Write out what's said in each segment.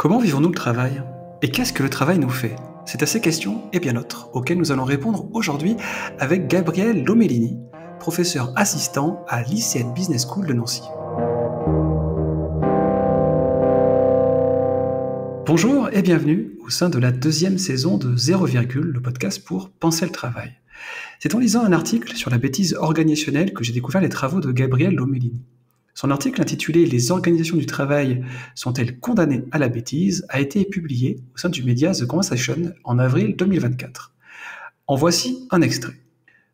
Comment vivons-nous le travail? Et qu'est-ce que le travail nous fait? C'est à ces questions et bien d'autres auxquelles nous allons répondre aujourd'hui avec Gabriel Lomellini, professeur assistant à l'ICN Business School de Nancy. Bonjour et bienvenue au sein de la deuxième saison de 0, le podcast pour penser le travail. C'est en lisant un article sur la bêtise organisationnelle que j'ai découvert les travaux de Gabriel Lomellini. Son article intitulé « Les organisations du travail sont-elles condamnées à la bêtise ?» a été publié au sein du média The Conversation en avril 2024. En voici un extrait.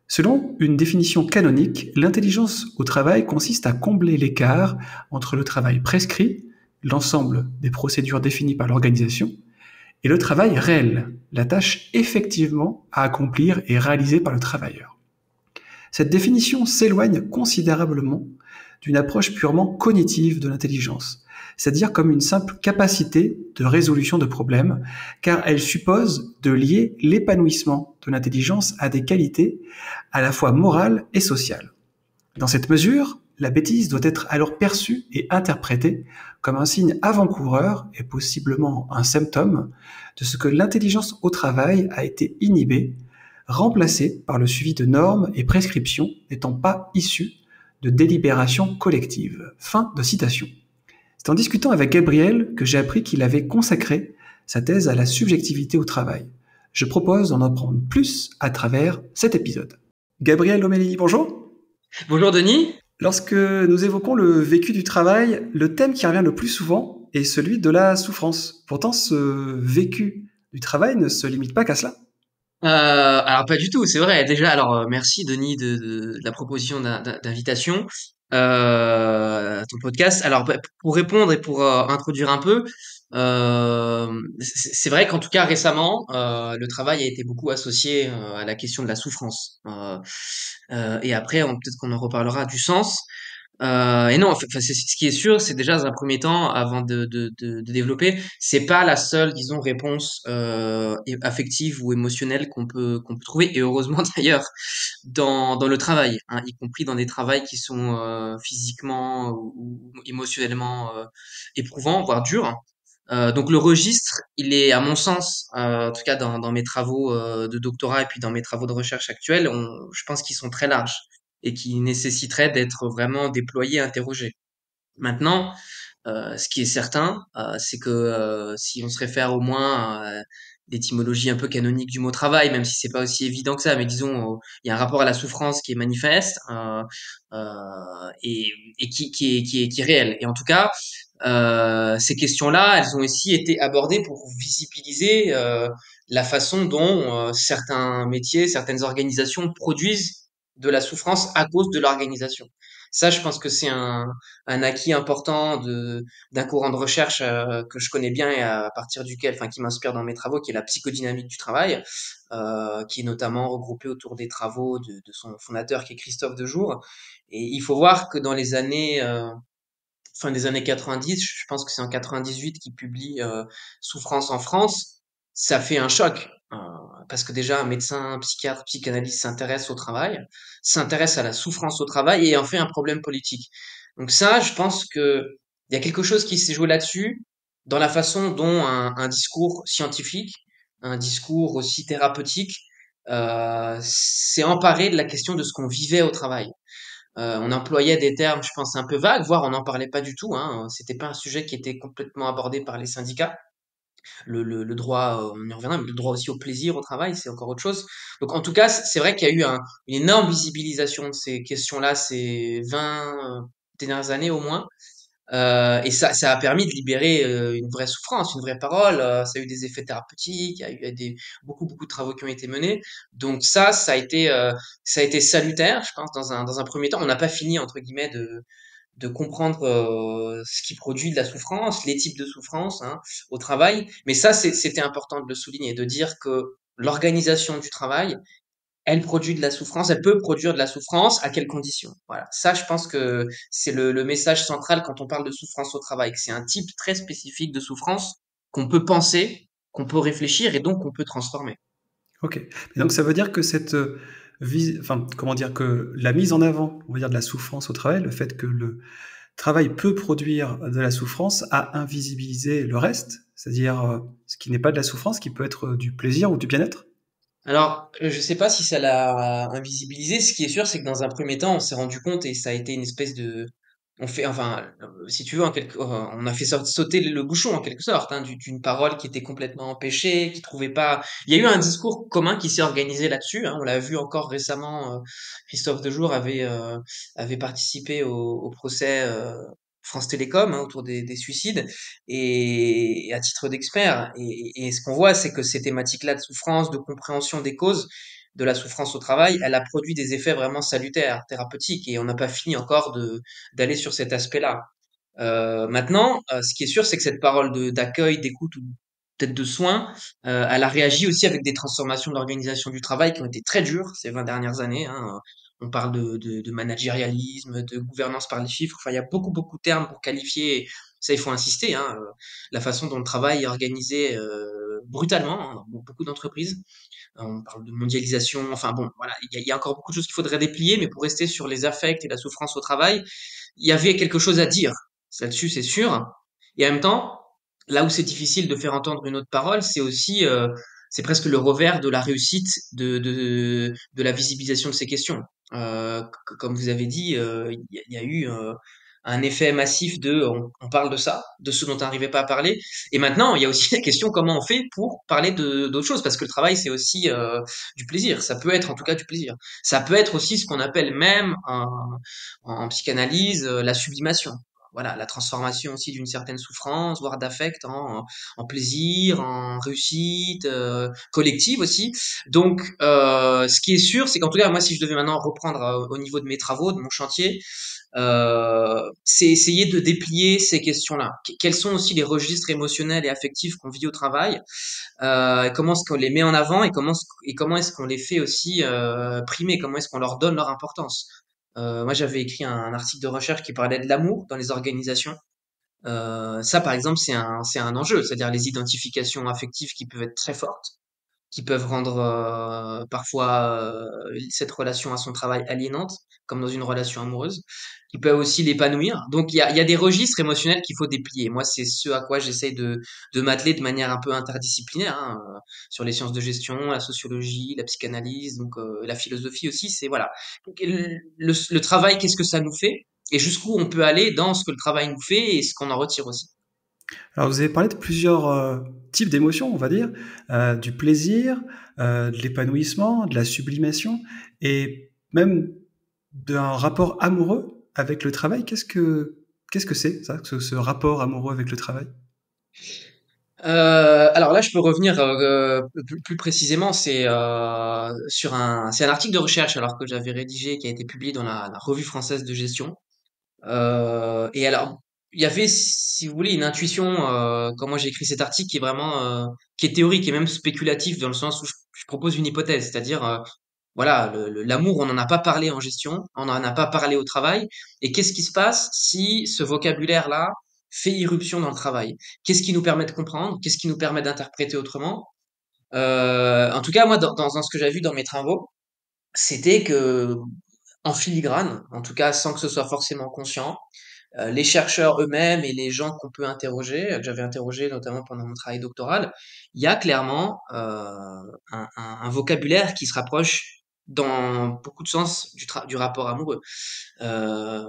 Selon une définition canonique, l'intelligence au travail consiste à combler l'écart entre le travail prescrit, l'ensemble des procédures définies par l'organisation, et le travail réel, la tâche effectivement à accomplir et réalisée par le travailleur. Cette définition s'éloigne considérablement d'une approche purement cognitive de l'intelligence, c'est-à-dire comme une simple capacité de résolution de problèmes, car elle suppose de lier l'épanouissement de l'intelligence à des qualités à la fois morales et sociales. Dans cette mesure, la bêtise doit être alors perçue et interprétée comme un signe avant-coureur et possiblement un symptôme de ce que l'intelligence au travail a été inhibée, remplacée par le suivi de normes et prescriptions n'étant pas issues de délibération collective. Fin de citation. C'est en discutant avec Gabriel que j'ai appris qu'il avait consacré sa thèse à la subjectivité au travail. Je propose d'en apprendre plus à travers cet épisode. Gabriel Lomellini, bonjour. Bonjour Denis. Lorsque nous évoquons le vécu du travail, le thème qui revient le plus souvent est celui de la souffrance. Pourtant, ce vécu du travail ne se limite pas qu'à cela. Alors pas du tout, c'est vrai. Déjà, merci Denis de la proposition d'invitation à ton podcast. Alors pour répondre et pour introduire un peu, c'est vrai qu'en tout cas récemment, le travail a été beaucoup associé à la question de la souffrance. Et après, peut-être qu'on en reparlera du sens. Et non, enfin, ce qui est sûr, c'est déjà dans un premier temps, avant de développer, c'est pas la seule, disons, réponse affective ou émotionnelle qu'on peut trouver, et heureusement d'ailleurs, dans le travail, hein, y compris dans des travails qui sont physiquement ou émotionnellement éprouvants, voire durs. Donc le registre, il est, à mon sens, en tout cas dans mes travaux de doctorat et puis dans mes travaux de recherche actuels, je pense qu'ils sont très larges et qui nécessiteraient d'être vraiment déployés, interrogés. Maintenant, ce qui est certain, c'est que si on se réfère au moins à l'étymologie un peu canonique du mot travail, même si c'est pas aussi évident que ça, mais disons, il y a un rapport à la souffrance qui est manifeste et qui est réel. Et en tout cas, ces questions-là, elles ont aussi été abordées pour visibiliser la façon dont certains métiers, certaines organisations produisent de la souffrance à cause de l'organisation. Ça, je pense que c'est un acquis important d'un courant de recherche que je connais bien et à partir duquel, enfin, qui m'inspire dans mes travaux, qui est la psychodynamique du travail, qui est notamment regroupé autour des travaux de son fondateur, qui est Christophe Dejour. Et il faut voir que dans les années fin des années 90, je pense que c'est en 98 qu'il publie Souffrance en France, ça fait un choc. Parce que déjà, un médecin, un psychiatre, psychanalyste s'intéresse au travail, s'intéresse à la souffrance au travail et en fait un problème politique. Donc ça, je pense que il y a quelque chose qui s'est joué là-dessus, dans la façon dont un discours scientifique, un discours aussi thérapeutique, s'est emparé de la question de ce qu'on vivait au travail. On employait des termes, je pense, un peu vagues, voire on n'en parlait pas du tout. Hein. C'était pas un sujet qui était complètement abordé par les syndicats. Le droit, on y reviendra, mais le droit aussi au plaisir au travail, c'est encore autre chose. Donc en tout cas, c'est vrai qu'il y a eu une énorme visibilisation de ces questions-là ces 20 dernières années au moins. Et ça a permis de libérer une vraie souffrance, une vraie parole. Ça a eu des effets thérapeutiques, il y a eu beaucoup de travaux qui ont été menés. Donc ça a été salutaire, je pense, dans un premier temps. On n'a pas fini entre guillemets de comprendre ce qui produit de la souffrance, les types de souffrance hein, au travail. Mais ça, c'était important de le souligner, de dire que l'organisation du travail elle produit de la souffrance, elle peut produire de la souffrance, à quelles conditions? Voilà. Ça, je pense que c'est le message central quand on parle de souffrance au travail, que c'est un type très spécifique de souffrance qu'on peut penser, qu'on peut réfléchir et donc qu'on peut transformer. Ok. Et donc ça veut dire que comment dire que la mise en avant, on va dire, de la souffrance au travail, le fait que le travail peut produire de la souffrance à invisibiliser le reste, c'est-à-dire ce qui n'est pas de la souffrance, qui peut être du plaisir ou du bien-être? Alors, je sais pas si ça l'a invisibilisé. Ce qui est sûr, c'est que dans un premier temps, on s'est rendu compte et ça a été une espèce de, on fait, enfin, si tu veux, on a fait sauter le bouchon en quelque sorte, hein, d'une parole qui était complètement empêchée, qui trouvait pas. Il y a eu un discours commun qui s'est organisé là-dessus, hein. On l'a vu encore récemment. Christophe Dejour avait participé au procès France Télécom, hein, autour des suicides et à titre d'expert. Et ce qu'on voit, c'est que ces thématiques-là de souffrance, de compréhension des causes de la souffrance au travail, elle a produit des effets vraiment salutaires, thérapeutiques, et on n'a pas fini encore d'aller sur cet aspect-là. Maintenant, ce qui est sûr, c'est que cette parole d'accueil, d'écoute ou peut-être de soin, elle a réagi aussi avec des transformations de l'organisation du travail qui ont été très dures ces 20 dernières années, hein. On parle de managérialisme, de gouvernance par les chiffres. Enfin, il y a beaucoup de termes pour qualifier. Ça, il faut insister, hein, la façon dont le travail est organisé brutalement, hein, dans beaucoup d'entreprises. On parle de mondialisation. Enfin bon, voilà, il y a encore beaucoup de choses qu'il faudrait déplier, mais pour rester sur les affects et la souffrance au travail, il y avait quelque chose à dire là-dessus, c'est sûr. Et en même temps, là où c'est difficile de faire entendre une autre parole, c'est aussi, c'est presque le revers de la réussite de la visibilisation de ces questions. Comme vous avez dit, il y a eu un effet massif on parle de ça, de ce dont on n'arrivait pas à parler. Et maintenant, il y a aussi la question comment on fait pour parler d'autres choses, parce que le travail, c'est aussi du plaisir. Ça peut être en tout cas du plaisir. Ça peut être aussi ce qu'on appelle même en psychanalyse la sublimation. Voilà, la transformation aussi d'une certaine souffrance, voire d'affect en plaisir, en réussite collective aussi. Donc, ce qui est sûr, c'est qu'en tout cas, moi, si je devais maintenant reprendre au niveau de mes travaux, de mon chantier, c'est essayer de déplier ces questions-là. Quels sont aussi les registres émotionnels et affectifs qu'on vit au travail, comment est-ce qu'on les met en avant et comment est-ce qu'on les fait aussi primer, comment est-ce qu'on leur donne leur importance. Moi, j'avais écrit un article de recherche qui parlait de l'amour dans les organisations. Ça, par exemple, c'est un enjeu, c'est-à-dire les identifications affectives qui peuvent être très fortes, qui peuvent rendre parfois cette relation à son travail aliénante, comme dans une relation amoureuse, qui peuvent aussi l'épanouir. Donc il y a des registres émotionnels qu'il faut déplier. Moi, c'est ce à quoi j'essaye de m'atteler de manière un peu interdisciplinaire, hein, sur les sciences de gestion, la sociologie, la psychanalyse, donc la philosophie aussi. C'est voilà, le travail, qu'est-ce que ça nous fait et jusqu'où on peut aller dans ce que le travail nous fait et ce qu'on en retire aussi. Alors, vous avez parlé de plusieurs types d'émotions, on va dire, du plaisir, de l'épanouissement, de la sublimation, et même d'un rapport amoureux avec le travail. Qu'est-ce que c'est, ça, ce rapport amoureux avec le travail? Alors là, je peux revenir plus précisément. C'est un article de recherche alors que j'avais rédigé qui a été publié dans la Revue française de gestion. Et alors, il y avait, si vous voulez, une intuition quand moi j'ai écrit cet article qui est vraiment qui est théorique et même spéculatif dans le sens où je propose une hypothèse, c'est-à-dire voilà, l'amour, on n'en a pas parlé en gestion, on n'en a pas parlé au travail. Et qu'est-ce qui se passe si ce vocabulaire-là fait irruption dans le travail? Qu'est-ce qui nous permet de comprendre? Qu'est-ce qui nous permet d'interpréter autrement? En tout cas, moi, dans ce que j'ai vu dans mes travaux, c'était que, en filigrane, en tout cas sans que ce soit forcément conscient, les chercheurs eux-mêmes et les gens qu'on peut interroger, que j'avais interrogé notamment pendant mon travail doctoral, il y a clairement un vocabulaire qui se rapproche dans beaucoup de sens du rapport amoureux. Euh,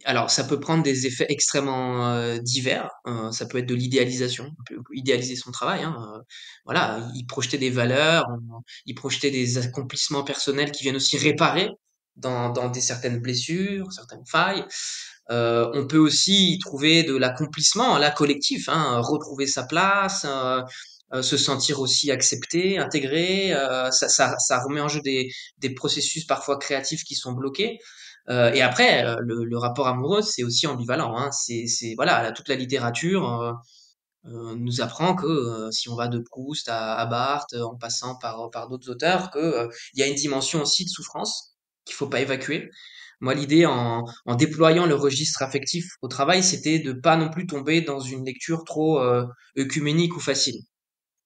alors, ça peut prendre des effets extrêmement divers. Ça peut être de l'idéalisation. On peut idéaliser son travail, hein. Voilà, y projeter des valeurs, y projeter des accomplissements personnels qui viennent aussi réparer dans des certaines blessures, certaines failles. On peut aussi y trouver de l'accomplissement, là, collectif, hein, retrouver sa place, se sentir aussi accepté, intégré. Ça remet en jeu des processus parfois créatifs qui sont bloqués. Et après, le rapport amoureux, c'est aussi ambivalent, hein. Voilà, toute la littérature nous apprend que si on va de Proust à Barthes, en passant par d'autres auteurs, que il y a une dimension aussi de souffrance qu'il faut pas évacuer. Moi, l'idée en déployant le registre affectif au travail, c'était de pas non plus tomber dans une lecture trop œcuménique ou facile,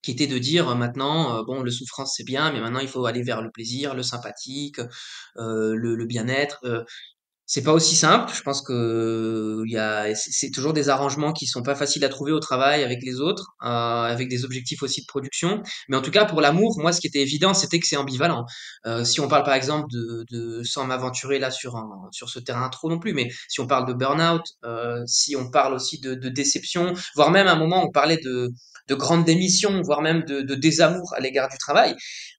qui était de dire maintenant, bon, le souffrance c'est bien, mais maintenant il faut aller vers le plaisir, le sympathique, le bien-être. C'est pas aussi simple. Je pense que c'est toujours des arrangements qui sont pas faciles à trouver au travail avec les autres, avec des objectifs aussi de production. Mais en tout cas, pour l'amour, moi, ce qui était évident, c'était que c'est ambivalent. Si on parle par exemple sans m'aventurer là sur ce terrain trop non plus, mais si on parle de burn-out, si on parle aussi de déception, voire même à un moment on parlait de grandes démissions, voire même de désamour à l'égard du travail.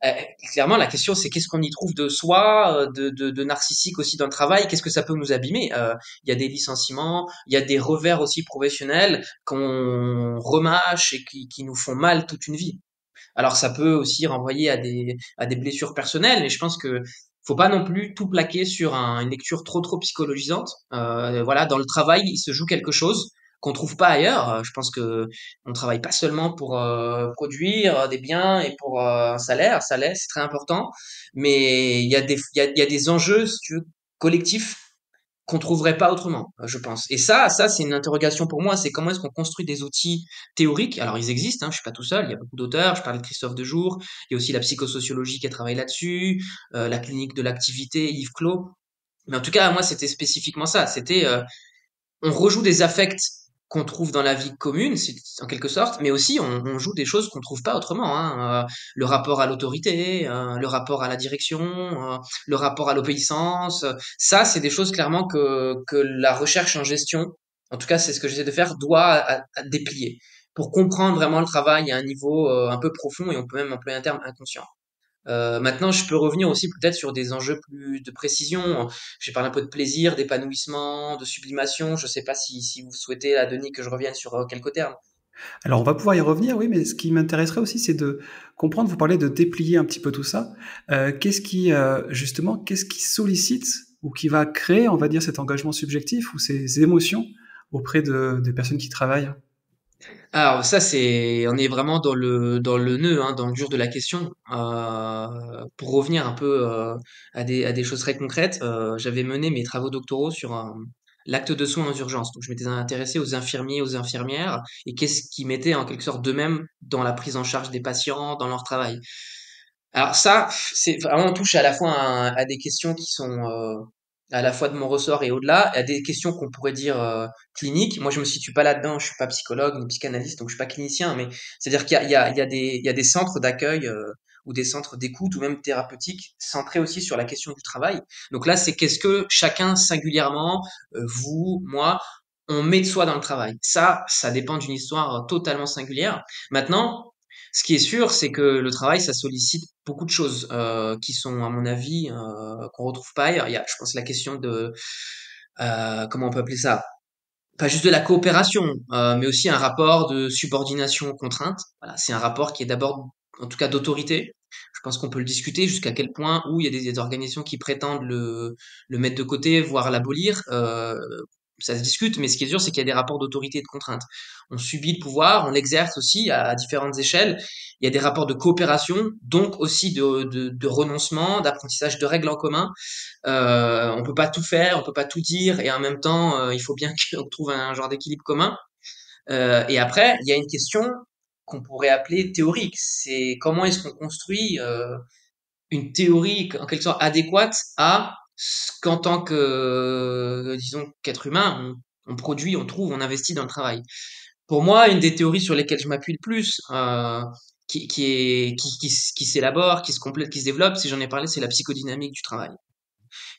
Euh, Clairement, la question, c'est qu'est-ce qu'on y trouve de soi, de narcissique aussi dans le travail, qu'est-ce que ça peut nous abîmer. Il y a des licenciements, il y a des revers aussi professionnels qu'on remâche et qui nous font mal toute une vie. Alors ça peut aussi renvoyer à des blessures personnelles, mais je pense que faut pas non plus tout plaquer sur une lecture trop psychologisante. Voilà, dans le travail, il se joue quelque chose qu'on trouve pas ailleurs. Je pense que on travaille pas seulement pour produire des biens et pour un salaire. Salaire, c'est très important, mais il y a des enjeux, si tu veux, collectifs qu'on trouverait pas autrement, je pense. Et ça, c'est une interrogation pour moi, c'est comment est-ce qu'on construit des outils théoriques. Alors, ils existent, hein, je suis pas tout seul, il y a beaucoup d'auteurs, je parlais de Christophe Dejour, il y a aussi la psychosociologie qui a travaillé là-dessus, la clinique de l'activité, Yves Clos. Mais en tout cas, moi, c'était spécifiquement ça, c'était on rejoue des affects qu'on trouve dans la vie commune, en quelque sorte, mais aussi on joue des choses qu'on trouve pas autrement. Hein. Le rapport à l'autorité, le rapport à la direction, le rapport à l'obéissance. Ça, c'est des choses clairement que la recherche en gestion, en tout cas c'est ce que j'essaie de faire, doit à déplier pour comprendre vraiment le travail à un niveau un peu profond et on peut même employer un terme inconscient. Maintenant, je peux revenir aussi peut-être sur des enjeux plus de précision. J'ai parlé un peu de plaisir, d'épanouissement, de sublimation. Je sais pas si vous souhaitez, là, Denis, que je revienne sur quelques termes. Alors, on va pouvoir y revenir, oui, mais ce qui m'intéresserait aussi, c'est de comprendre, vous parlez de déplier un petit peu tout ça. Justement, qu'est-ce qui sollicite ou qui va créer, on va dire, cet engagement subjectif ou ces émotions auprès des personnes qui travaillent? Alors ça, on est vraiment dans le nœud, hein, dans le dur de la question. Pour revenir un peu à des choses très concrètes, j'avais mené mes travaux doctoraux sur l'acte de soins aux urgences. Donc je m'étais intéressé aux infirmiers, aux infirmières et qu'est-ce qui mettait en quelque sorte d'eux-mêmes dans la prise en charge des patients, dans leur travail. Alors ça, c'est vraiment on touche à la fois à des questions qui sont à la fois de mon ressort et au-delà, à des questions qu'on pourrait dire cliniques. Moi, je me situe pas là-dedans, je suis pas psychologue ni psychanalyste, donc je suis pas clinicien, mais c'est-à-dire il y a des centres d'accueil ou des centres d'écoute ou même thérapeutiques centrés aussi sur la question du travail. Donc là, c'est qu'est-ce que chacun singulièrement, vous, moi, on met de soi dans le travail. Ça dépend d'une histoire totalement singulière. Maintenant, ce qui est sûr, c'est que le travail, ça sollicite beaucoup de choses qui sont, à mon avis, qu'on retrouve pas ailleurs. Il y a, je pense, la question de comment on peut appeler ça? Pas juste de la coopération, mais aussi un rapport de subordination-contrainte. Voilà, c'est un rapport qui est d'abord, en tout cas, d'autorité. Je pense qu'on peut le discuter jusqu'à quel point où il y a des organisations qui prétendent le mettre de côté, voire l'abolir. Ça se discute, mais ce qui est sûr, c'est qu'il y a des rapports d'autorité et de contrainte. On subit le pouvoir, on l'exerce aussi à différentes échelles. Il y a des rapports de coopération, donc aussi de renoncement, d'apprentissage de règles en commun. On peut pas tout faire, on peut pas tout dire, et en même temps, il faut bien qu'on trouve un genre d'équilibre commun. Et après, il y a une question qu'on pourrait appeler théorique. C'est comment est-ce qu'on construit une théorie en quelque sorte adéquate à ce qu'en tant que, disons, qu'être humain, on produit, on trouve, on investit dans le travail. Pour moi, une des théories sur lesquelles je m'appuie le plus, qui s'élabore, qui se complète, qui se développe, si j'en ai parlé, c'est la psychodynamique du travail,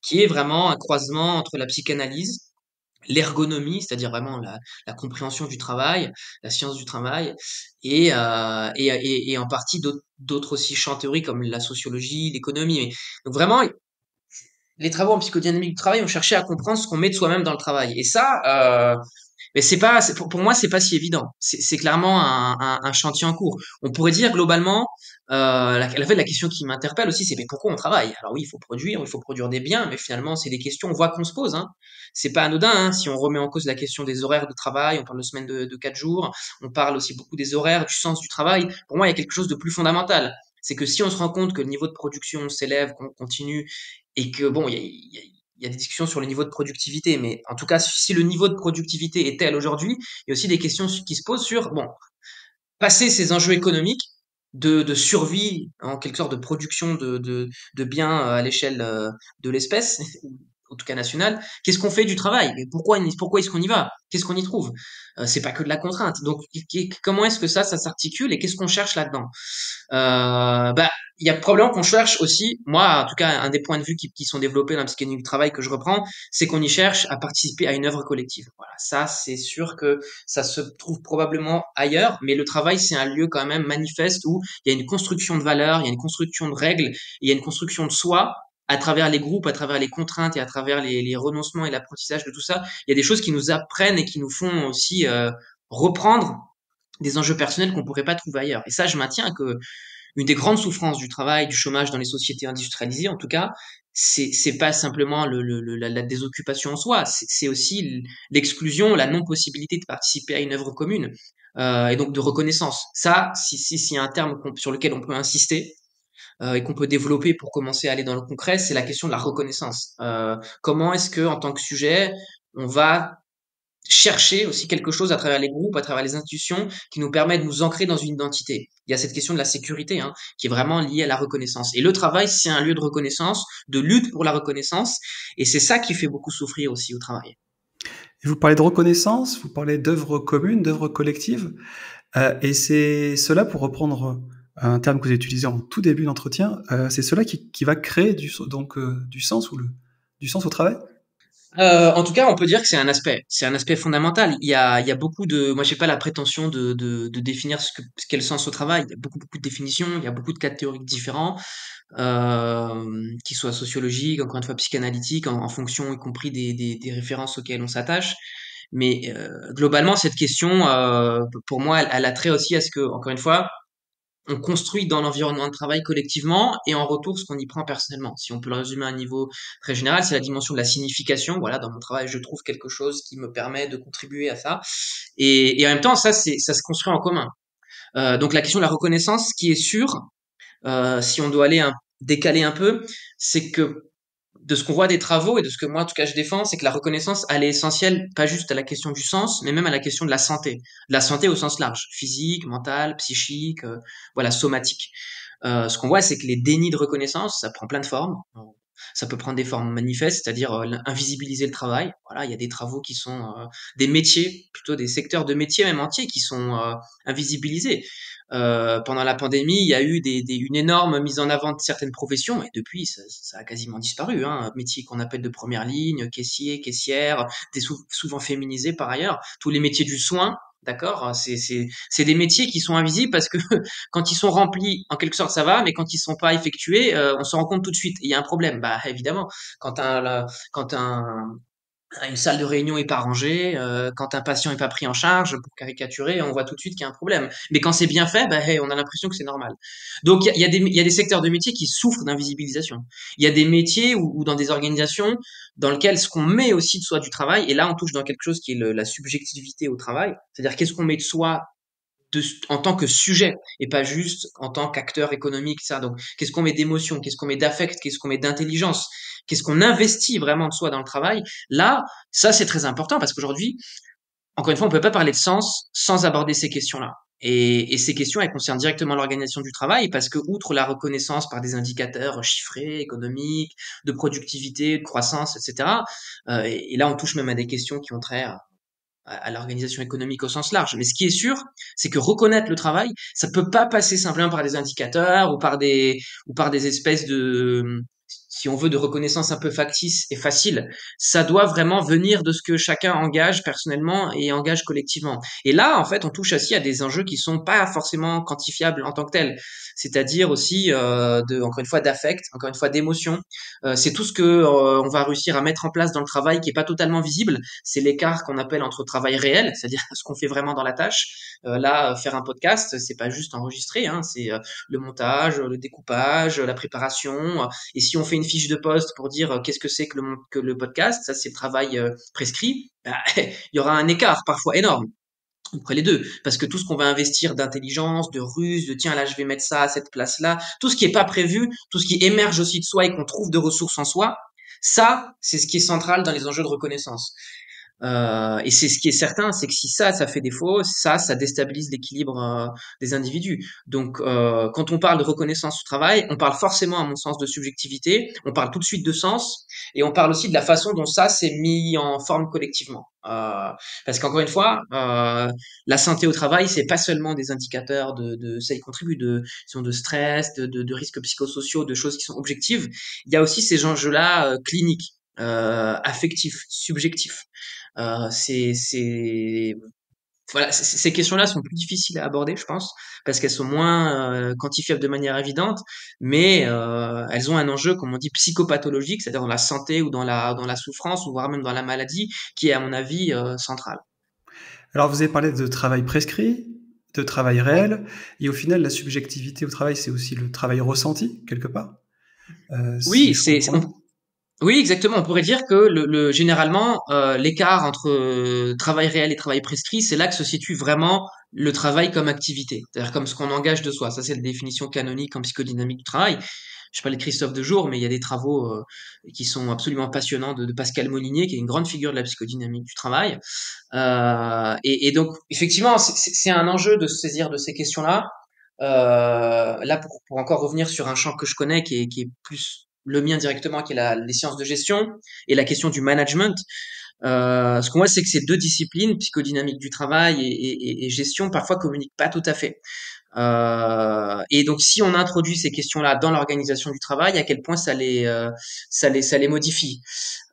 qui est vraiment un croisement entre la psychanalyse, l'ergonomie, c'est-à-dire vraiment la compréhension du travail, la science du travail, et en partie d'autres aussi champs théoriques comme la sociologie, l'économie. Donc vraiment, les travaux en psychodynamique du travail ont cherché à comprendre ce qu'on met de soi-même dans le travail. Et ça, mais c'est pas, pour moi, c'est pas si évident. C'est clairement un chantier en cours. On pourrait dire globalement, la question qui m'interpelle aussi, c'est mais pourquoi on travaille? Alors oui, il faut produire des biens, mais finalement, c'est des questions, on voit qu'on se pose. Hein. C'est pas anodin. Hein. Si on remet en cause la question des horaires de travail, on parle de semaines de 4 jours, on parle aussi beaucoup des horaires, du sens du travail. Pour moi, il y a quelque chose de plus fondamental. C'est que si on se rend compte que le niveau de production s'élève, qu'on continue, et que bon, il y a des discussions sur le niveau de productivité, mais en tout cas, si le niveau de productivité est tel aujourd'hui, il y a aussi des questions qui se posent sur, bon, passer ces enjeux économiques de survie, en quelque sorte de production de biens à l'échelle de l'espèce, en tout cas nationale, qu'est-ce qu'on fait du travail? Et pourquoi est-ce qu'on y va? Qu'est-ce qu'on y trouve? C'est pas que de la contrainte. Donc, comment est-ce que ça s'articule et qu'est-ce qu'on cherche là-dedans? Bah, il y a probablement qu'on cherche aussi, moi, en tout cas, un des points de vue qui sont développés dans la psychanalyse du travail que je reprends, c'est qu'on y cherche à participer à une œuvre collective. Voilà, ça, c'est sûr que ça se trouve probablement ailleurs, mais le travail, c'est un lieu quand même manifeste où il y a une construction de valeurs, il y a une construction de règles, il y a une construction de soi à travers les groupes, à travers les contraintes et à travers les renoncements et l'apprentissage de tout ça. Il y a des choses qui nous apprennent et qui nous font aussi reprendre des enjeux personnels qu'on pourrait pas trouver ailleurs. Et ça, je maintiens que une des grandes souffrances du travail, du chômage dans les sociétés industrialisées, en tout cas, c'est pas simplement la désoccupation en soi, c'est aussi l'exclusion, la non-possibilité de participer à une œuvre commune, et donc de reconnaissance. Ça, s'il y a un terme sur lequel on peut insister, et qu'on peut développer pour commencer à aller dans le concret, c'est la question de la reconnaissance. Comment est-ce que, en tant que sujet, on va chercher aussi quelque chose à travers les groupes, à travers les institutions, qui nous permet de nous ancrer dans une identité. Il y a cette question de la sécurité, hein, qui est vraiment liée à la reconnaissance. Et le travail, c'est un lieu de reconnaissance, de lutte pour la reconnaissance, et c'est ça qui fait beaucoup souffrir aussi au travail. Et vous parlez de reconnaissance, vous parlez d'œuvres communes, d'œuvres collectives, et c'est cela, pour reprendre un terme que vous avez utilisé en tout début d'entretien, c'est cela qui va créer du sens du sens au travail. En tout cas, on peut dire que c'est un aspect fondamental. Il y a beaucoup de, moi, j'ai pas la prétention de définir ce qu'est le sens au travail. Il y a beaucoup de définitions, il y a beaucoup de cas théoriques différents, qui soient sociologiques, encore une fois psychanalytiques, en fonction y compris des références auxquelles on s'attache. Mais globalement, cette question, pour moi, elle a trait aussi à ce que, encore une fois, on construit dans l'environnement de travail collectivement et en retour ce qu'on y prend personnellement. Si on peut le résumer à un niveau très général, c'est la dimension de la signification. Voilà, dans mon travail, je trouve quelque chose qui me permet de contribuer à ça. Et en même temps, ça se construit en commun. Donc la question de la reconnaissance, ce qui est sûr, si on doit décaler un peu, c'est que de ce qu'on voit des travaux et de ce que moi en tout cas je défends, c'est que la reconnaissance, elle est essentielle, pas juste à la question du sens, mais même à la question de la santé. De la santé au sens large, physique, mentale, psychique, voilà, somatique. Ce qu'on voit, c'est que les dénis de reconnaissance, ça prend plein de formes. Ça peut prendre des formes manifestes, c'est-à-dire invisibiliser le travail. Voilà, il y a des travaux qui sont des métiers, plutôt des secteurs de métiers même entiers qui sont invisibilisés. Pendant la pandémie, il y a eu une énorme mise en avant de certaines professions et depuis, ça a quasiment disparu. Hein. Métiers qu'on appelle de première ligne, caissier, caissière, souvent féminisés par ailleurs. Tous les métiers du soin, d'accord, c'est des métiers qui sont invisibles parce que quand ils sont remplis, en quelque sorte, ça va, mais quand ils sont pas effectués, on se rend compte tout de suite. Il y a un problème. Bah évidemment, quand une salle de réunion est pas rangée, quand un patient est pas pris en charge, pour caricaturer, on voit tout de suite qu'il y a un problème. Mais quand c'est bien fait, bah, hey, on a l'impression que c'est normal. Donc il y a des secteurs de métiers qui souffrent d'invisibilisation. Il y a des métiers ou dans des organisations dans lesquelles ce qu'on met aussi de soi du travail, et là on touche dans quelque chose qui est la subjectivité au travail, c'est-à-dire qu'est-ce qu'on met de soi en tant que sujet et pas juste en tant qu'acteur économique, ça. Donc, qu'est-ce qu'on met d'émotion, qu'est-ce qu'on met d'affect, qu'est-ce qu'on met d'intelligence, qu'est-ce qu'on investit vraiment de soi dans le travail. Là, ça, c'est très important parce qu'aujourd'hui, encore une fois, on peut pas parler de sens sans aborder ces questions-là. Et ces questions, elles concernent directement l'organisation du travail parce que, outre la reconnaissance par des indicateurs chiffrés, économiques, de productivité, de croissance, etc., et là, on touche même à des questions qui ont trait à l'organisation économique au sens large. Mais ce qui est sûr, c'est que reconnaître le travail, ça peut pas passer simplement par des indicateurs ou par des espèces de, si on veut, de reconnaissance un peu factice et facile. Ça doit vraiment venir de ce que chacun engage personnellement et engage collectivement. Et là, en fait, on touche aussi à des enjeux qui sont pas forcément quantifiables en tant que tels. C'est-à-dire aussi, encore une fois, d'affect, encore une fois, d'émotion. C'est tout ce que on va réussir à mettre en place dans le travail qui est pas totalement visible. C'est l'écart qu'on appelle entre travail réel, c'est-à-dire ce qu'on fait vraiment dans la tâche. Là, faire un podcast, c'est pas juste enregistrer, hein, c'est le montage, le découpage, la préparation. Et si on fait une fiche de poste pour dire qu'est-ce que c'est que le podcast, ça c'est le travail prescrit. Bah, il y aura un écart parfois énorme entre les deux, parce que tout ce qu'on va investir d'intelligence, de ruse, de tiens là je vais mettre ça à cette place-là, tout ce qui est pas prévu, tout ce qui émerge aussi de soi et qu'on trouve de ressources en soi, ça c'est ce qui est central dans les enjeux de reconnaissance. Et c'est ce qui est certain, c'est que si ça fait défaut, ça déstabilise l'équilibre des individus. Donc, quand on parle de reconnaissance au travail, on parle forcément, à mon sens, de subjectivité, on parle tout de suite de sens, et on parle aussi de la façon dont ça s'est mis en forme collectivement. Parce qu'encore une fois, la santé au travail, c'est pas seulement des indicateurs ça y contribue de stress, de risques psychosociaux, de choses qui sont objectives. Il y a aussi ces enjeux-là cliniques, affectifs, subjectifs. C'est voilà, ces questions-là sont plus difficiles à aborder, je pense, parce qu'elles sont moins quantifiables de manière évidente, mais elles ont un enjeu, comme on dit, psychopathologique, c'est-à-dire dans la santé ou dans la souffrance, ou voire même dans la maladie, qui est, à mon avis, central. Alors, vous avez parlé de travail prescrit, de travail réel, et au final, la subjectivité au travail, c'est aussi le travail ressenti, quelque part, si Oui, je comprends bien. oui, exactement. On pourrait dire que généralement, l'écart entre travail réel et travail prescrit, c'est là que se situe vraiment le travail comme activité, c'est-à-dire comme ce qu'on engage de soi. Ça, c'est la définition canonique en psychodynamique du travail. Je parlais de Christophe Dejour, mais il y a des travaux qui sont absolument passionnants de Pascal Molinier, qui est une grande figure de la psychodynamique du travail. Et donc, effectivement, c'est un enjeu de se saisir de ces questions-là. Là, pour encore revenir sur un champ que je connais, qui est plus le mien directement, qui est les sciences de gestion et la question du management. Ce qu'on voit, c'est que ces deux disciplines, psychodynamique du travail et gestion, parfois communiquent pas tout à fait. Et donc, si on introduit ces questions-là dans l'organisation du travail, à quel point ça les modifie.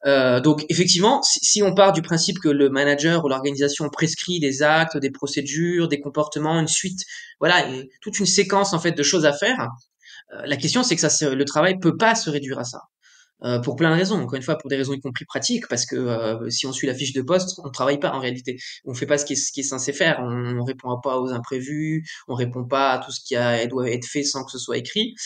Donc, effectivement, si on part du principe que le manager ou l'organisation prescrit des actes, des procédures, des comportements, une suite, voilà, et toute une séquence en fait de choses à faire, la question c'est que le travail peut pas se réduire à ça. Pour plein de raisons. Encore une fois, pour des raisons y compris pratiques, parce que si on suit la fiche de poste, on travaille pas en réalité. On fait pas ce qui est censé faire. On répond pas aux imprévus. On répond pas à tout ce doit être fait sans que ce soit écrit.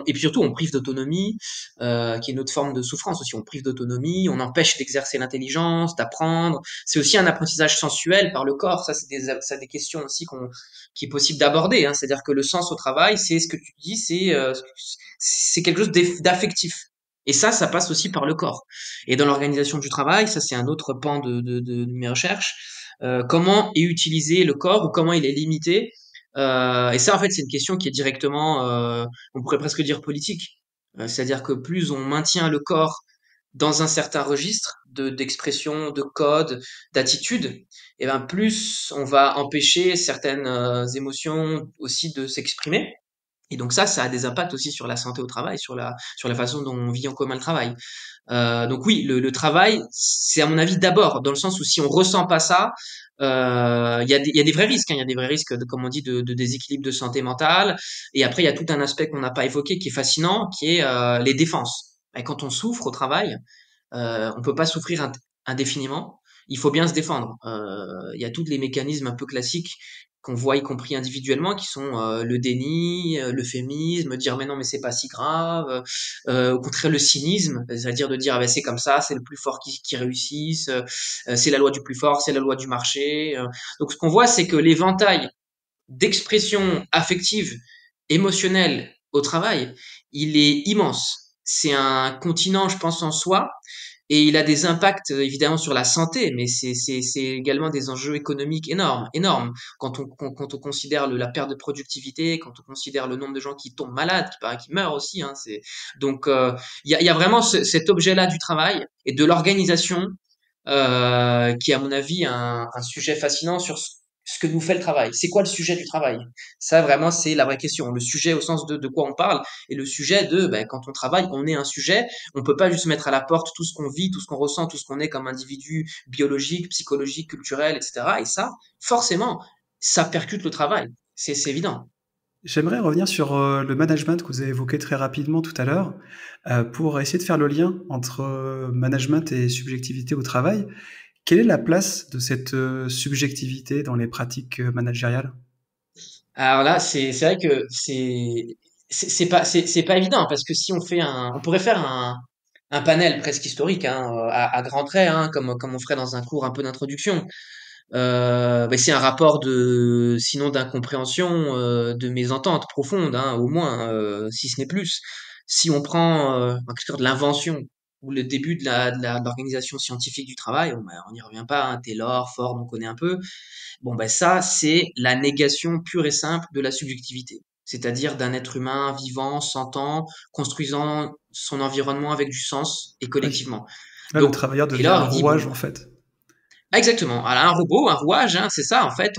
Et puis surtout, on prive d'autonomie, qui est une autre forme de souffrance aussi. On prive d'autonomie. On empêche d'exercer l'intelligence, d'apprendre. C'est aussi un apprentissage sensuel par le corps. Ça, c'est des questions aussi qui est possible d'aborder. Hein. C'est-à-dire que le sens au travail, c'est ce que tu dis, c'est quelque chose d'affectif. Et ça passe aussi par le corps. Et dans l'organisation du travail, ça c'est un autre pan de mes recherches. Comment est utilisé le corps ou comment il est limité. Et ça en fait c'est une question qui est directement, on pourrait presque dire politique. C'est-à-dire que plus on maintient le corps dans un certain registre d'expression, de code, d'attitude, et ben plus on va empêcher certaines émotions aussi de s'exprimer. Et donc ça a des impacts aussi sur la santé au travail, sur la façon dont on vit en commun le travail. Donc oui, le travail, c'est à mon avis d'abord, dans le sens où si on ressent pas ça, il y a des vrais risques, hein, il y a des vrais risques, comme on dit, de déséquilibre de santé mentale. Et après, il y a tout un aspect qu'on n'a pas évoqué, qui est fascinant, qui est les défenses. Et quand on souffre au travail, on peut pas souffrir indéfiniment. Il faut bien se défendre. Il y a tous les mécanismes un peu classiques qu'on voit, y compris individuellement, qui sont le déni, l'euphémisme, dire mais non mais c'est pas si grave, au contraire le cynisme, c'est-à-dire de dire ah ben c'est comme ça, c'est le plus fort qui réussisse, c'est la loi du plus fort, c'est la loi du marché. Donc ce qu'on voit c'est que l'éventail d'expression affective, émotionnelle au travail, il est immense. C'est un continent, je pense, en soi, et il a des impacts évidemment sur la santé, mais c'est également des enjeux économiques énormes, énormes. Quand on considère la perte de productivité, quand on considère le nombre de gens qui tombent malades, qui meurent aussi, hein, donc il y a vraiment cet objet-là du travail et de l'organisation qui est à mon avis un sujet fascinant sur ce que nous fait le travail. C'est quoi le sujet du travail? Ça vraiment c'est la vraie question. Le sujet au sens de quoi on parle et le sujet de ben, quand on travaille, on est un sujet. On peut pas juste mettre à la porte tout ce qu'on vit, tout ce qu'on ressent, tout ce qu'on est comme individu biologique, psychologique, culturel, etc. Et ça, forcément, ça percute le travail. C'est évident. J'aimerais revenir sur le management que vous avez évoqué très rapidement tout à l'heure, pour essayer de faire le lien entre management et subjectivité au travail. Quelle est la place de cette subjectivité dans les pratiques managériales? Alors là, c'est vrai que c'est pas évident parce que si on pourrait faire un panel presque historique hein, à grands traits hein, comme on ferait dans un cours un peu d'introduction. Ben, c'est un rapport sinon d'incompréhension, de mésentente profonde hein, au moins si ce n'est plus. Si on prend en quelque sorte l'invention ou le début de l'organisation scientifique du travail, bon, ben, on n'y revient pas, hein, Taylor, Ford, on connaît un peu. Bon, ben ça, c'est la négation pure et simple de la subjectivité, c'est-à-dire d'un être humain vivant, sentant, construisant son environnement avec du sens et Oui. collectivement. Là, le Donc, travailleur devient Taylor, un il dit, bon, rouage, ben, en fait. exactement. Alors, un robot, un rouage, hein, c'est ça. En fait,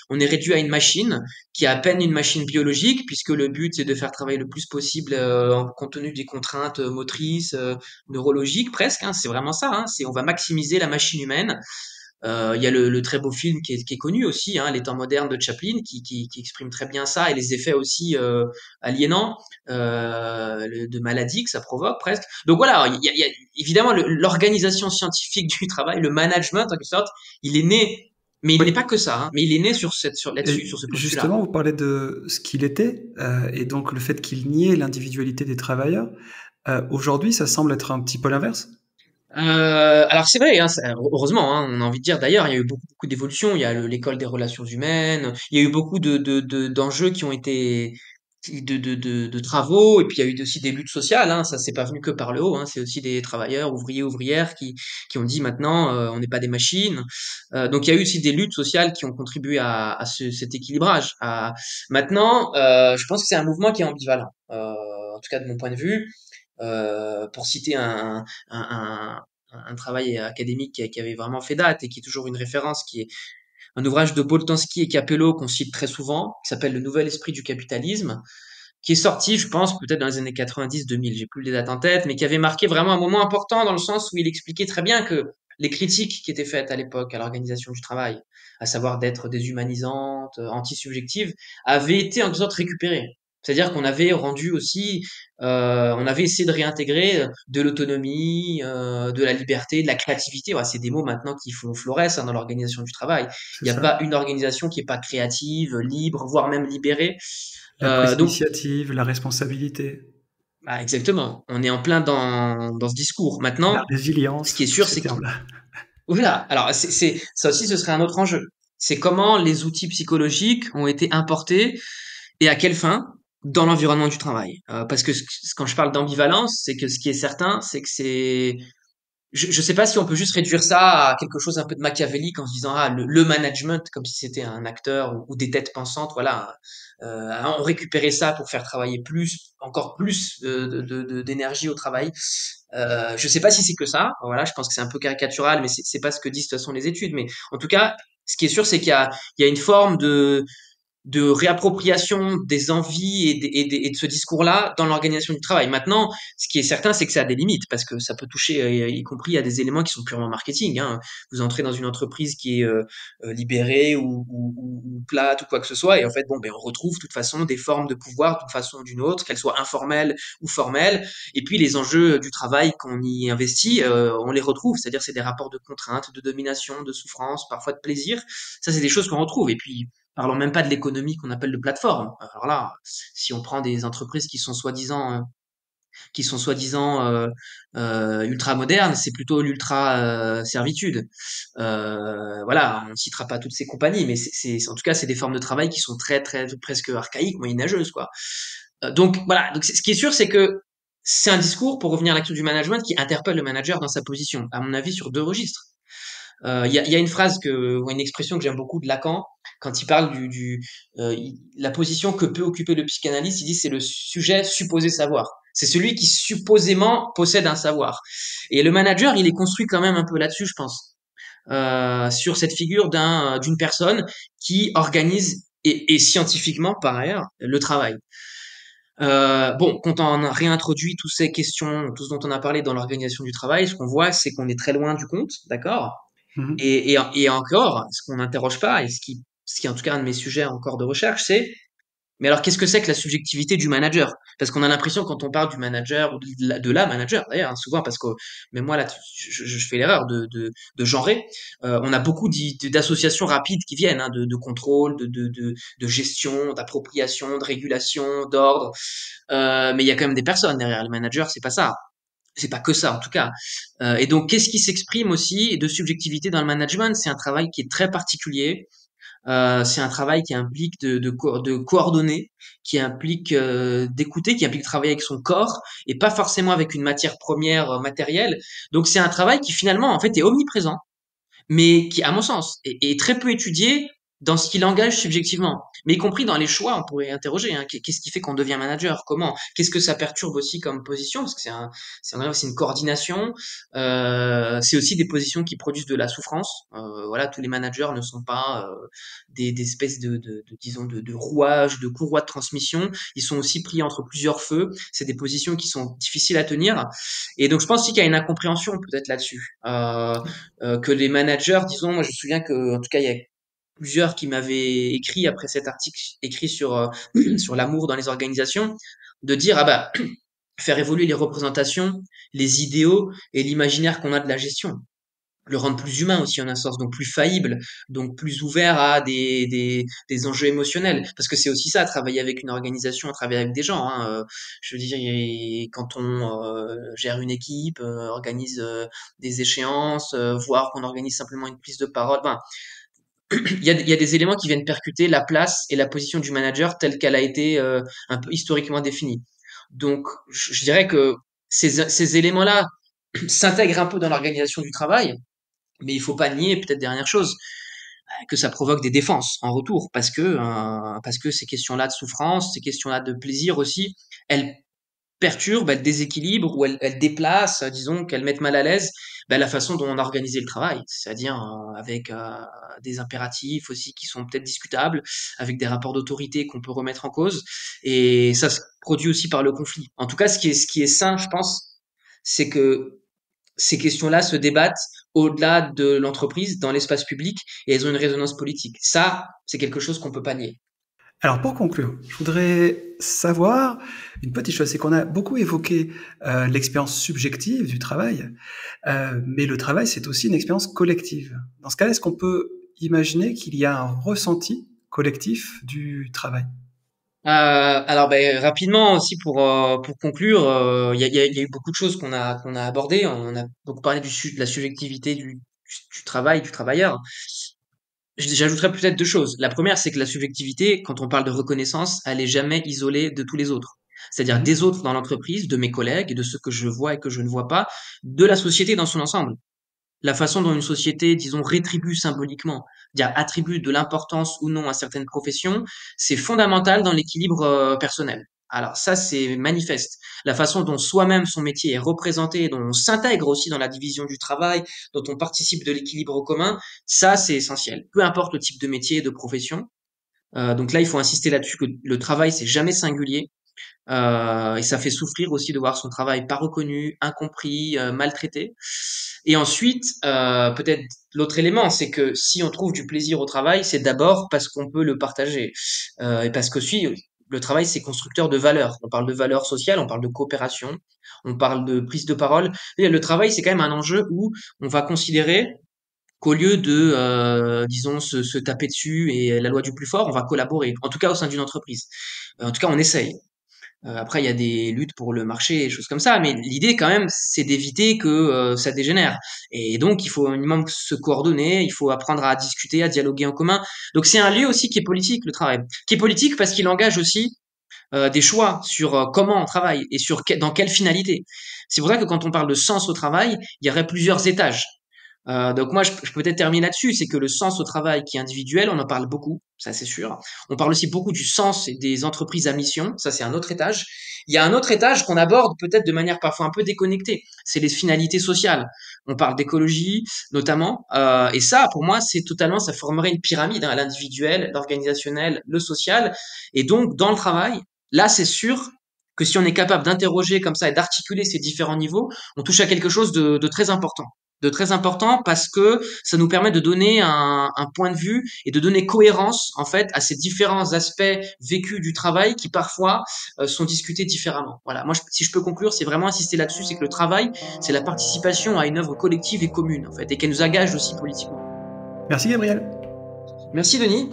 on est réduit à une machine qui est à peine une machine biologique, puisque le but c'est de faire travailler le plus possible compte tenu des contraintes motrices, neurologiques presque. Hein, c'est vraiment ça. Hein, c'est on va maximiser la machine humaine. Il y a le très beau film qui est connu aussi, hein, Les temps modernes de Chaplin, qui exprime très bien ça et les effets aussi aliénants de maladies que ça provoque presque. Donc voilà, il y a évidemment l'organisation scientifique du travail, le management en quelque sorte, il est né, mais il n'est pas Oui. que ça, hein, mais il est né sur là-dessus, Et sur ce postulat. justement, vous parlez de ce qu'il était, et donc le fait qu'il niait l'individualité des travailleurs. Aujourd'hui, ça semble être un petit peu l'inverse? Alors c'est vrai, hein, heureusement, hein, on a envie de dire. D'ailleurs, il y a eu beaucoup d'évolutions. Il y a l'école des relations humaines. Il y a eu beaucoup d'enjeux qui ont été de travaux. Et puis il y a eu aussi des luttes sociales. Hein, ça c'est pas venu que par le haut. Hein, c'est aussi des travailleurs, ouvriers, ouvrières qui ont dit maintenant on n'est pas des machines. Donc il y a eu aussi des luttes sociales qui ont contribué à cet équilibrage. Maintenant, je pense que c'est un mouvement qui est ambivalent. En tout cas de mon point de vue. Pour citer un, un travail académique qui avait vraiment fait date et qui est toujours une référence, qui est un ouvrage de Boltanski et Capello qu'on cite très souvent, qui s'appelle Le Nouvel Esprit du Capitalisme, qui est sorti, je pense, peut-être dans les années 90-2000, j'ai plus les dates en tête, mais qui avait marqué vraiment un moment important dans le sens où il expliquait très bien que les critiques qui étaient faites à l'époque à l'organisation du travail, à savoir d'être déshumanisantes, anti-subjectives, avaient été en quelque sorte récupérées. C'est-à-dire qu'on avait rendu aussi, on avait essayé de réintégrer de l'autonomie, de la liberté, de la créativité. Ouais, c'est des mots maintenant qui font florès hein, dans l'organisation du travail. C'est Il n'y a ça. pas une organisation qui est pas créative, libre, voire même libérée. La prise Donc, d'initiative, la responsabilité, bah, exactement. On est en plein dans ce discours. la Maintenant, ce qui est résilience, tous sûr, ces c'est que termes-là. voilà. Alors, ça aussi, ce serait un autre enjeu. C'est comment les outils psychologiques ont été importés et à quelle fin dans l'environnement du travail. Parce que quand je parle d'ambivalence, c'est que ce qui est certain, c'est que c'est je ne sais pas si on peut juste réduire ça à quelque chose un peu de machiavélique en se disant ah le management comme si c'était un acteur ou des têtes pensantes voilà on récupérait ça pour faire travailler plus encore plus d'énergie au travail. Je sais pas si c'est que ça voilà je pense que c'est un peu caricatural mais c'est pas ce que disent de toute façon les études mais en tout cas ce qui est sûr c'est qu'il y a une forme de réappropriation des envies et de ce discours-là dans l'organisation du travail. Maintenant, ce qui est certain, c'est que ça a des limites parce que ça peut toucher, y compris à des éléments qui sont purement marketing. Hein. Vous entrez dans une entreprise qui est libérée ou plate ou quoi que ce soit, et en fait, bon, ben, on retrouve de toute façon des formes de pouvoir d'une façon ou d'une autre, qu'elles soient informelles ou formelles. Et puis les enjeux du travail qu'on y investit, on les retrouve, c'est-à-dire c'est des rapports de contrainte, de domination, de souffrance, parfois de plaisir. Ça, c'est des choses qu'on retrouve. Et puis parlons même pas de l'économie qu'on appelle de plateforme. Alors là, si on prend des entreprises qui sont soi-disant ultra modernes, c'est plutôt l'ultra servitude. Voilà, on ne citera pas toutes ces compagnies, mais en tout cas c'est des formes de travail qui sont très très presque archaïques, moyenâgeuses quoi. Donc voilà, donc ce qui est sûr c'est que c'est un discours pour revenir à l'action du management qui interpelle le manager dans sa position, à mon avis sur deux registres. Il y a une phrase ou une expression que j'aime beaucoup de Lacan quand il parle la position que peut occuper le psychanalyste. Il dit c'est le sujet supposé savoir. C'est celui qui supposément possède un savoir. Et le manager, il est construit quand même un peu là-dessus, je pense, sur cette figure d'une personne qui organise et scientifiquement par ailleurs le travail. Bon, quand on a réintroduit toutes ces questions, tout ce dont on a parlé dans l'organisation du travail, ce qu'on voit, c'est qu'on est très loin du compte, d'accord? Mhm. Et encore, ce qu'on n'interroge pas, et ce qui est en tout cas un de mes sujets encore de recherche, c'est mais alors qu'est-ce que c'est que la subjectivité du manager? Parce qu'on a l'impression quand on parle du manager ou de la manager d'ailleurs, hein, souvent parce que même moi là, je fais l'erreur de genrer. On a beaucoup d'associations rapides qui viennent, hein, de contrôle, de gestion, d'appropriation, de régulation, d'ordre. Mais il y a quand même des personnes derrière. Le manager, c'est pas ça. C'est pas que ça en tout cas. Et donc qu'est-ce qui s'exprime aussi de subjectivité dans le management? C'est un travail qui est très particulier C'est un travail qui implique de coordonner, qui implique d'écouter, qui implique de travailler avec son corps et pas forcément avec une matière première matérielle. Donc c'est un travail qui finalement en fait est omniprésent, mais qui, à mon sens, est très peu étudié dans ce qu'il engage subjectivement, mais y compris dans les choix, on pourrait interroger, hein, qu'est-ce qui fait qu'on devient manager, comment, qu'est-ce que ça perturbe aussi comme position, parce que c'est une coordination, c'est aussi des positions qui produisent de la souffrance, voilà, tous les managers ne sont pas des espèces disons, de rouages, de courroies de transmission, ils sont aussi pris entre plusieurs feux, c'est des positions qui sont difficiles à tenir, et donc je pense aussi qu'il y a une incompréhension peut-être là-dessus, que les managers, disons, moi je me souviens que en tout cas il y a plusieurs qui m'avaient écrit après cet article écrit sur sur l'amour dans les organisations, de dire ah bah faire évoluer les représentations, les idéaux et l'imaginaire qu'on a de la gestion, le rendre plus humain aussi en un sens, donc plus faillible, donc plus ouvert à des enjeux émotionnels, parce que c'est aussi ça, travailler avec une organisation, travailler avec des gens, hein, je veux dire, quand on gère une équipe, organise des échéances, voire qu'on organise simplement une prise de parole, ben, il y a des éléments qui viennent percuter la place et la position du manager telle qu'elle a été un peu historiquement définie. Donc, je dirais que ces éléments-là s'intègrent un peu dans l'organisation du travail, mais il faut pas nier peut-être dernière chose que ça provoque des défenses en retour parce que ces questions-là de souffrance, ces questions-là de plaisir aussi, elles perturbent, elles déséquilibrent ou elles déplacent, disons qu'elles mettent mal à l'aise la façon dont on a organisé le travail, c'est-à-dire avec des impératifs aussi qui sont peut-être discutables, avec des rapports d'autorité qu'on peut remettre en cause, et ça se produit aussi par le conflit. En tout cas, ce qui est sain, je pense, c'est que ces questions-là se débattent au-delà de l'entreprise, dans l'espace public, et elles ont une résonance politique. Ça, c'est quelque chose qu'on peut pas nier. Alors pour conclure, je voudrais savoir une petite chose, c'est qu'on a beaucoup évoqué l'expérience subjective du travail, mais le travail c'est aussi une expérience collective. Dans ce cas-là, est-ce qu'on peut imaginer qu'il y a un ressenti collectif du travail? Alors rapidement aussi pour conclure, il y a eu beaucoup de choses qu'on a abordées. On a beaucoup parlé de la subjectivité du travail, du travailleur. J'ajouterais peut-être deux choses. La première, c'est que la subjectivité, quand on parle de reconnaissance, elle est jamais isolée de tous les autres. C'est-à-dire Mhm. des autres dans l'entreprise, de mes collègues, de ceux que je vois et que je ne vois pas, de la société dans son ensemble. La façon dont une société, disons, rétribue symboliquement, c'est-à-dire attribue de l'importance ou non à certaines professions, c'est fondamental dans l'équilibre personnel. Alors ça, c'est manifeste. La façon dont soi-même son métier est représenté, dont on s'intègre aussi dans la division du travail, dont on participe de l'équilibre au commun, ça, c'est essentiel. Peu importe le type de métier et de profession. Donc là, il faut insister là-dessus que le travail, c'est jamais singulier. Et ça fait souffrir aussi de voir son travail pas reconnu, incompris, maltraité. Et ensuite, peut-être l'autre élément, c'est que si on trouve du plaisir au travail, c'est d'abord parce qu'on peut le partager. Et parce que si le travail, c'est constructeur de valeurs. On parle de valeurs sociales, on parle de coopération, on parle de prise de parole. Et le travail, c'est quand même un enjeu où on va considérer qu'au lieu de, disons, se taper dessus et la loi du plus fort, on va collaborer. En tout cas, au sein d'une entreprise. En tout cas, on essaye. Après, il y a des luttes pour le marché et choses comme ça, mais l'idée quand même, c'est d'éviter que ça dégénère. Et donc, il faut un minimum se coordonner, il faut apprendre à discuter, à dialoguer en commun. Donc, c'est un lieu aussi qui est politique, le travail. Qui est politique parce qu'il engage aussi des choix sur comment on travaille et sur dans quelle finalité. C'est pour ça que quand on parle de sens au travail, il y aurait plusieurs étages. Donc moi, je peux peut-être terminer là-dessus, c'est que le sens au travail qui est individuel, on en parle beaucoup, ça c'est sûr. On parle aussi beaucoup du sens des entreprises à mission, ça c'est un autre étage. Il y a un autre étage qu'on aborde peut-être de manière parfois un peu déconnectée, c'est les finalités sociales. On parle d'écologie notamment, et ça, pour moi, c'est totalement, ça formerait une pyramide, hein, l'individuel, l'organisationnel, le social, et donc dans le travail, là c'est sûr que si on est capable d'interroger comme ça et d'articuler ces différents niveaux, on touche à quelque chose de très important, de très important parce que ça nous permet de donner un point de vue et de donner cohérence en fait à ces différents aspects vécus du travail qui parfois sont discutés différemment. Voilà, moi si je peux conclure, c'est vraiment insister là-dessus, c'est que le travail, c'est la participation à une œuvre collective et commune en fait, et qu'elle nous engage aussi politiquement. Merci Gabriel. Merci Denis.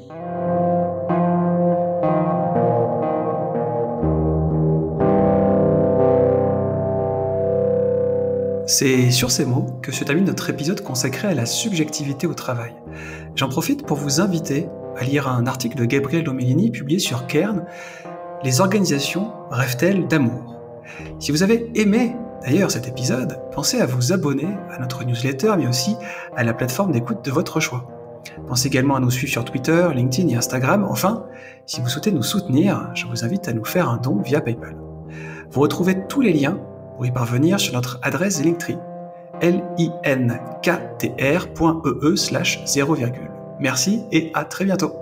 C'est sur ces mots que se termine notre épisode consacré à la subjectivité au travail. J'en profite pour vous inviter à lire un article de Gabriel Lomellini publié sur Cairn, « Les organisations rêvent-elles d'amour ?» Si vous avez aimé d'ailleurs cet épisode, pensez à vous abonner à notre newsletter, mais aussi à la plateforme d'écoute de votre choix. Pensez également à nous suivre sur Twitter, LinkedIn et Instagram. Enfin, si vous souhaitez nous soutenir, je vous invite à nous faire un don via PayPal. Vous retrouvez tous les liens pour y parvenir sur notre adresse Linktree, linktr.ee/0. Merci et à très bientôt.